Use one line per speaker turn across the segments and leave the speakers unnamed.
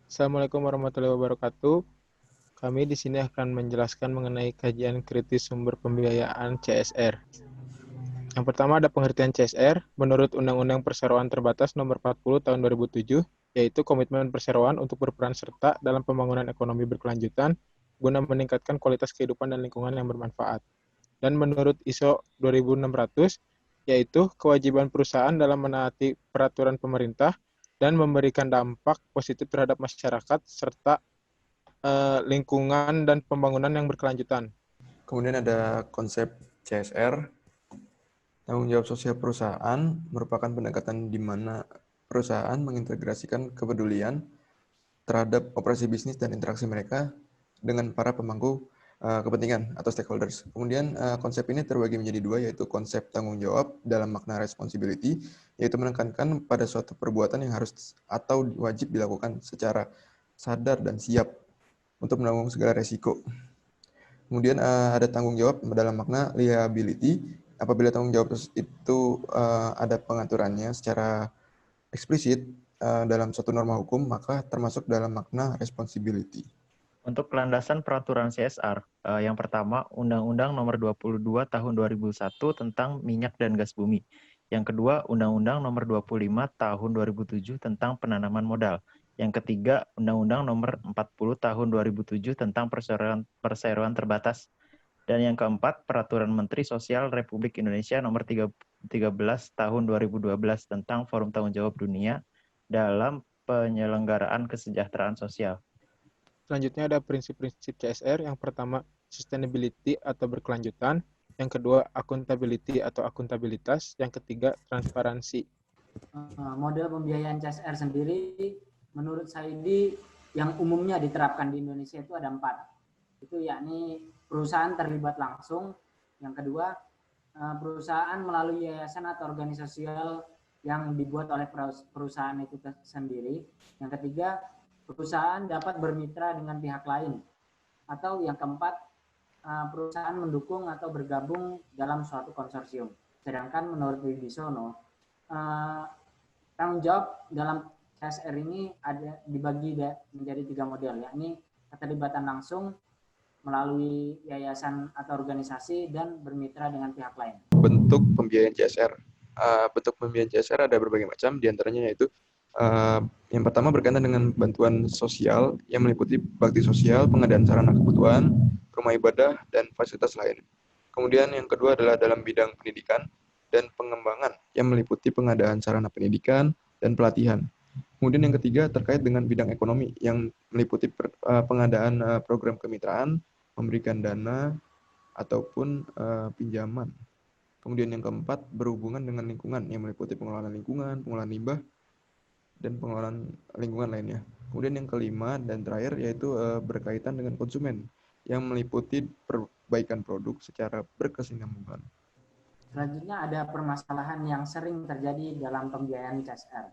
Assalamualaikum warahmatullahi wabarakatuh. Kami di sini akan menjelaskan mengenai kajian kritis sumber pembiayaan CSR. Yang pertama ada pengertian CSR. Menurut Undang-Undang Perseroan Terbatas Nomor 40 Tahun 2007, yaitu komitmen perseroan untuk berperan serta dalam pembangunan ekonomi berkelanjutan guna meningkatkan kualitas kehidupan dan lingkungan yang bermanfaat. Dan menurut ISO 2600, yaitu kewajiban perusahaan dalam menaati peraturan pemerintah dan memberikan dampak positif terhadap masyarakat serta lingkungan dan pembangunan yang berkelanjutan.
Kemudian ada konsep CSR, tanggung jawab sosial perusahaan merupakan pendekatan di mana perusahaan mengintegrasikan kepedulian terhadap operasi bisnis dan interaksi mereka dengan para pemangku kepentingan atau stakeholders. Kemudian konsep ini terbagi menjadi dua, yaitu konsep tanggung jawab dalam makna responsibility, yaitu menekankan pada suatu perbuatan yang harus atau wajib dilakukan secara sadar dan siap untuk menanggung segala resiko. Kemudian ada tanggung jawab dalam makna liability. Apabila tanggung jawab itu ada pengaturannya secara eksplisit dalam suatu norma hukum, maka termasuk dalam makna responsibility.
Untuk landasan peraturan CSR, yang pertama Undang-Undang Nomor 22 Tahun 2001 tentang minyak dan gas bumi. Yang kedua, Undang-Undang Nomor 25 Tahun 2007 tentang penanaman modal. Yang ketiga, Undang-Undang Nomor 40 Tahun 2007 tentang perseroan terbatas. Dan yang keempat, Peraturan Menteri Sosial Republik Indonesia Nomor 13 Tahun 2012 tentang Forum Tanggung Jawab Dunia dalam penyelenggaraan kesejahteraan sosial.
Selanjutnya ada prinsip-prinsip CSR. Yang pertama, sustainability atau berkelanjutan. Yang kedua, accountability atau akuntabilitas. Yang ketiga, transparansi.
Model pembiayaan CSR sendiri, menurut Saidi, yang umumnya diterapkan di Indonesia itu ada 4. Itu yakni perusahaan terlibat langsung. Yang kedua, perusahaan melalui yayasan atau organisasi sosial yang dibuat oleh perusahaan itu sendiri. Yang ketiga, perusahaan dapat bermitra dengan pihak lain. Atau yang keempat, perusahaan mendukung atau bergabung dalam suatu konsorsium. Sedangkan menurut Wibisono, tanggung jawab dalam CSR ini ada dibagi menjadi 3 model, yakni keterlibatan langsung melalui yayasan atau organisasi dan bermitra dengan pihak lain.
Bentuk pembiayaan CSR. Bentuk pembiayaan CSR ada berbagai macam, diantaranya yaitu yang pertama berkaitan dengan bantuan sosial yang meliputi bakti sosial, pengadaan sarana kebutuhan, rumah ibadah, dan fasilitas lain. Kemudian yang kedua adalah dalam bidang pendidikan dan pengembangan yang meliputi pengadaan sarana pendidikan dan pelatihan. Kemudian yang ketiga terkait dengan bidang ekonomi yang meliputi pengadaan program kemitraan, memberikan dana ataupun pinjaman. Kemudian yang keempat berhubungan dengan lingkungan yang meliputi pengelolaan lingkungan, pengelolaan limbah, dan pengelolaan lingkungan lainnya. Kemudian yang kelima dan terakhir yaitu berkaitan dengan konsumen yang meliputi perbaikan produk secara berkesinambungan.
Selanjutnya ada permasalahan yang sering terjadi dalam pembiayaan CSR.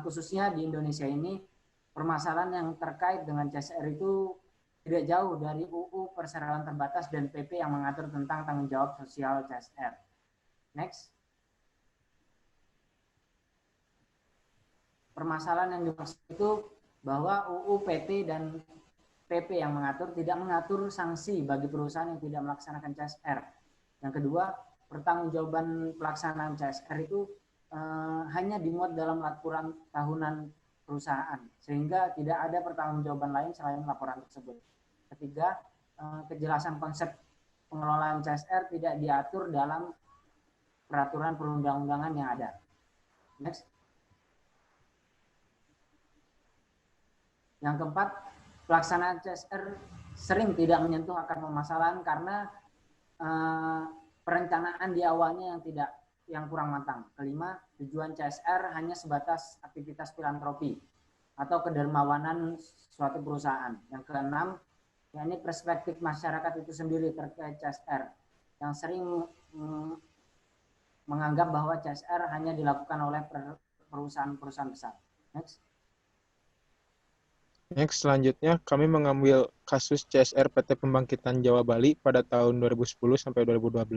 Khususnya di Indonesia ini, permasalahan yang terkait dengan CSR itu tidak jauh dari UU Perseroan Terbatas dan PP yang mengatur tentang tanggung jawab sosial CSR. Next. Permasalahan yang dimaksud itu bahwa UU, PT, dan PP yang mengatur tidak mengatur sanksi bagi perusahaan yang tidak melaksanakan CSR. Yang kedua, pertanggungjawaban pelaksanaan CSR itu hanya dimuat dalam laporan tahunan perusahaan, sehingga tidak ada pertanggungjawaban lain selain laporan tersebut. Ketiga, kejelasan konsep pengelolaan CSR tidak diatur dalam peraturan perundang-undangan yang ada. Next. Yang keempat, pelaksanaan CSR sering tidak menyentuh akar permasalahan karena perencanaan di awalnya yang kurang matang. Kelima, tujuan CSR hanya sebatas aktivitas filantropi atau kedermawanan suatu perusahaan. Yang keenam, yakni perspektif masyarakat itu sendiri terkait CSR yang sering menganggap bahwa CSR hanya dilakukan oleh perusahaan-perusahaan besar. Next.
Next, selanjutnya kami mengambil kasus CSR PT Pembangkitan Jawa Bali pada tahun 2010 sampai 2012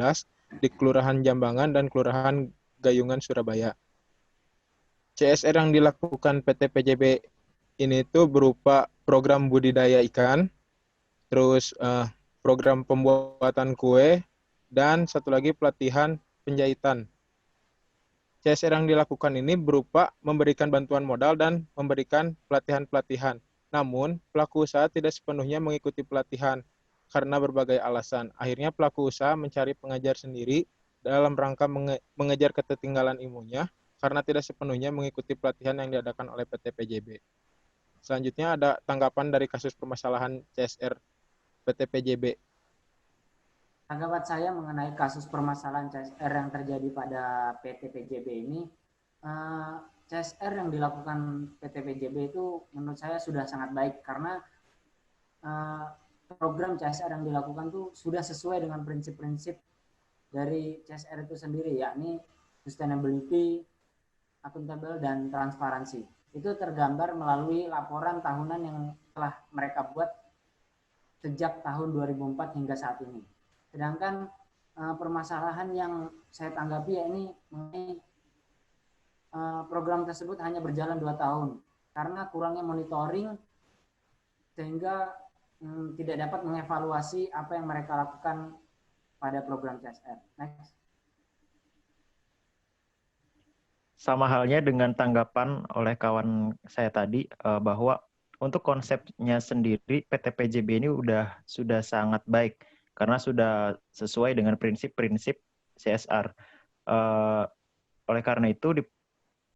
di Kelurahan Jambangan dan Kelurahan Gayungan, Surabaya. CSR yang dilakukan PT PJB ini tuh berupa program budidaya ikan, terus program pembuatan kue, dan satu lagi pelatihan penjahitan. CSR yang dilakukan ini berupa memberikan bantuan modal dan memberikan pelatihan-pelatihan. Namun, pelaku usaha tidak sepenuhnya mengikuti pelatihan karena berbagai alasan. Akhirnya pelaku usaha mencari pengajar sendiri dalam rangka mengejar ketertinggalan ilmunya karena tidak sepenuhnya mengikuti pelatihan yang diadakan oleh PT PJB. Selanjutnya ada tanggapan dari kasus permasalahan CSR PT PJB.
Tanggapan saya mengenai kasus permasalahan CSR yang terjadi pada PT PJB ini, CSR yang dilakukan PT PJB itu menurut saya sudah sangat baik karena program CSR yang dilakukan itu sudah sesuai dengan prinsip-prinsip dari CSR itu sendiri, yakni sustainability, akuntabel, dan transparansi. Itu tergambar melalui laporan tahunan yang telah mereka buat sejak tahun 2004 hingga saat ini. Sedangkan permasalahan yang saya tanggapi ya ini mengenai program tersebut hanya berjalan 2 tahun karena kurangnya monitoring sehingga tidak dapat mengevaluasi apa yang mereka lakukan pada program CSR. Next.
Sama halnya dengan tanggapan oleh kawan saya tadi bahwa untuk konsepnya sendiri PT PJB ini sudah sangat baik karena sudah sesuai dengan prinsip-prinsip CSR. Oleh karena itu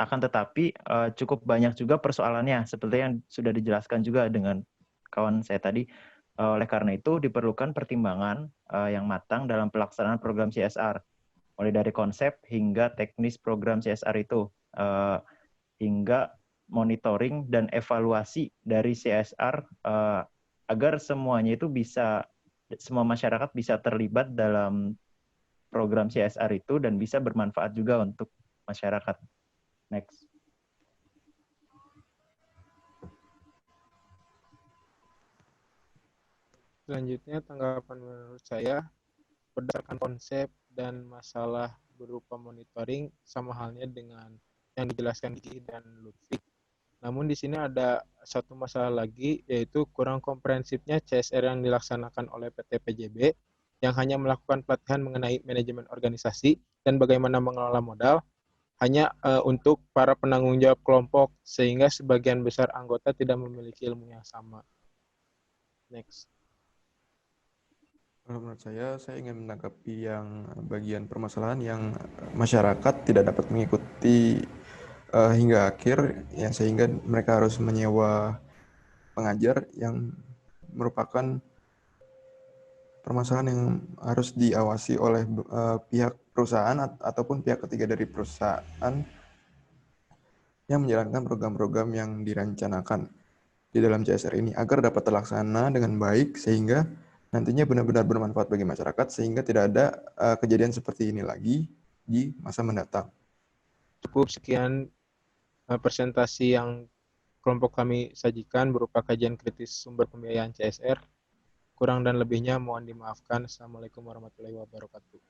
akan tetapi cukup banyak juga persoalannya seperti yang sudah dijelaskan juga dengan kawan saya tadi. Oleh karena itu diperlukan pertimbangan yang matang dalam pelaksanaan program CSR. Mulai dari konsep hingga teknis program CSR itu, hingga monitoring dan evaluasi dari CSR agar semuanya itu semua masyarakat bisa terlibat dalam program CSR itu dan bisa bermanfaat juga untuk masyarakat. Next.
Selanjutnya tanggapan menurut saya berdasarkan konsep dan masalah berupa monitoring sama halnya dengan yang dijelaskan Gigi dan Lutfi. Namun di sini ada satu masalah lagi yaitu kurang komprehensifnya CSR yang dilaksanakan oleh PT PJB yang hanya melakukan pelatihan mengenai manajemen organisasi dan bagaimana mengelola modal hanya untuk para penanggung jawab kelompok sehingga sebagian besar anggota tidak memiliki ilmu yang sama. Next.
Menurut saya ingin menanggapi yang bagian permasalahan yang masyarakat tidak dapat mengikuti hingga akhir, ya, sehingga mereka harus menyewa pengajar yang merupakan permasalahan yang harus diawasi oleh pihak perusahaan ataupun pihak ketiga dari perusahaan yang menjalankan program-program yang dirancanakan di dalam CSR ini agar dapat terlaksana dengan baik sehingga nantinya benar-benar bermanfaat bagi masyarakat sehingga tidak ada kejadian seperti ini lagi di masa mendatang.
Cukup sekian presentasi yang kelompok kami sajikan berupa kajian kritis sumber pembiayaan CSR. Kurang dan lebihnya mohon dimaafkan. Assalamualaikum warahmatullahi wabarakatuh.